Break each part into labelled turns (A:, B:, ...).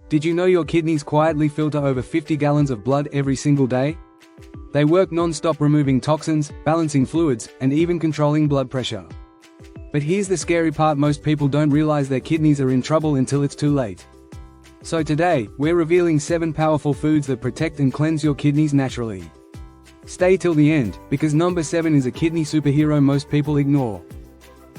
A: Did you know your kidneys quietly filter over 50 gallons of blood every single day? They work non-stop removing toxins, balancing fluids, and even controlling blood pressure. But here's the scary part: most people don't realize their kidneys are in trouble until it's too late. So today, we're revealing 7 powerful foods that protect and cleanse your kidneys naturally. Stay till the end, because number 7 is a kidney superhero most people ignore.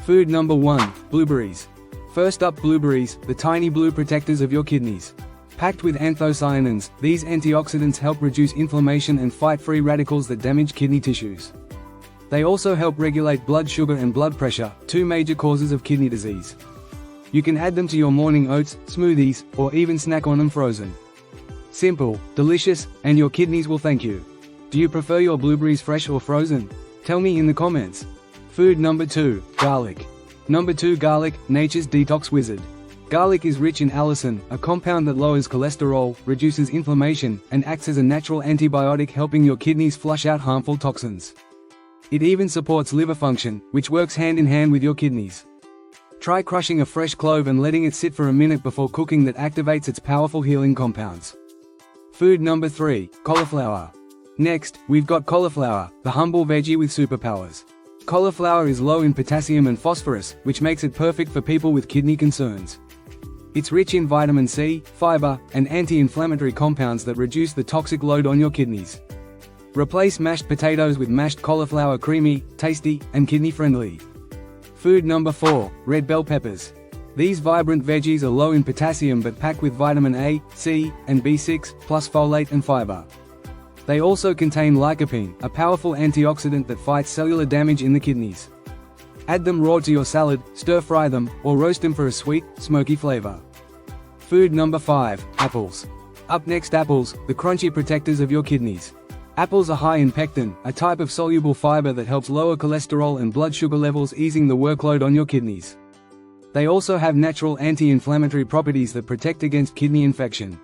A: Food number 1, blueberries. First up, blueberries, the tiny blue protectors of your kidneys. Packed with anthocyanins, these antioxidants help reduce inflammation and fight free radicals that damage kidney tissues. They also help regulate blood sugar and blood pressure, 2 major causes of kidney disease. You can add them to your morning oats, smoothies, or even snack on them frozen. Simple, delicious, and your kidneys will thank you. Do you prefer your blueberries fresh or frozen? Tell me in the comments. Food number 2, garlic. Number 2, garlic, nature's detox wizard. Garlic is rich in allicin, a compound that lowers cholesterol, reduces inflammation, and acts as a natural antibiotic, helping your kidneys flush out harmful toxins. It even supports liver function, which works hand in hand with your kidneys. Try crushing a fresh clove and letting it sit for a minute before cooking. That activates its powerful healing compounds. Food number 3, cauliflower. Next, we've got cauliflower, the humble veggie with superpowers. Cauliflower is low in potassium and phosphorus, which makes it perfect for people with kidney concerns. It's rich in vitamin C, fiber, and anti-inflammatory compounds that reduce the toxic load on your kidneys. Replace mashed potatoes with mashed cauliflower. Creamy, tasty, and kidney-friendly. Food number 4, red bell peppers. These vibrant veggies are low in potassium but packed with vitamin A, C, and B6, plus folate and fiber. They also contain lycopene, a powerful antioxidant that fights cellular damage in the kidneys. Add them raw to your salad, stir-fry them, or roast them for a sweet, smoky flavor. Food number 5, apples. Up next, apples, the crunchy protectors of your kidneys. Apples are high in pectin, a type of soluble fiber that helps lower cholesterol and blood sugar levels, easing the workload on your kidneys. They also have natural anti-inflammatory properties that protect against kidney infection.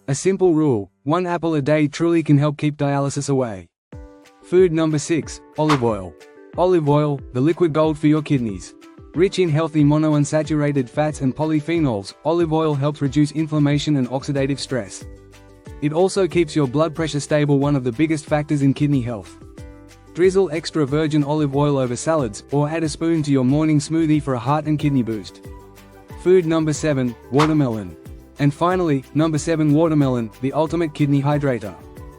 A: A simple rule: 1 apple a day truly can help keep dialysis away. Food number 6, olive oil. Olive oil, the liquid gold for your kidneys. Rich in healthy monounsaturated fats and polyphenols, olive oil helps reduce inflammation and oxidative stress. It also keeps your blood pressure stable, one of the biggest factors in kidney health. Drizzle extra virgin olive oil over salads, or add a spoon to your morning smoothie for a heart and kidney boost. Food number 7, watermelon. And finally, number 7, watermelon, the ultimate kidney hydrator.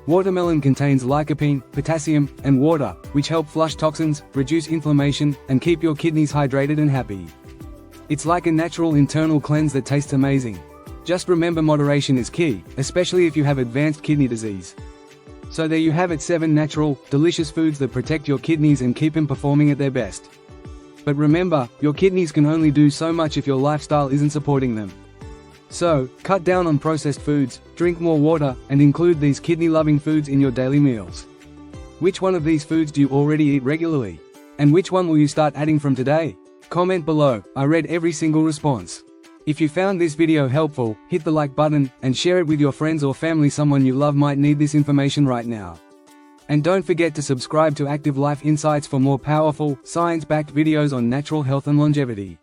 A: Watermelon contains lycopene, potassium, and water, which help flush toxins, reduce inflammation, and keep your kidneys hydrated and happy. It's like a natural internal cleanse that tastes amazing. Just remember, moderation is key, especially if you have advanced kidney disease. So there you have it, 7 natural, delicious foods that protect your kidneys and keep them performing at their best. But remember, your kidneys can only do so much if your lifestyle isn't supporting them. So, cut down on processed foods, drink more water, and include these kidney-loving foods in your daily meals. Which one of these foods do you already eat regularly? And which one will you start adding from today? Comment below, I read every single response. If you found this video helpful, hit the like button, and share it with your friends or family. Someone you love might need this information right now. And don't forget to subscribe to Active Life Insights for more powerful, science-backed videos on natural health and longevity.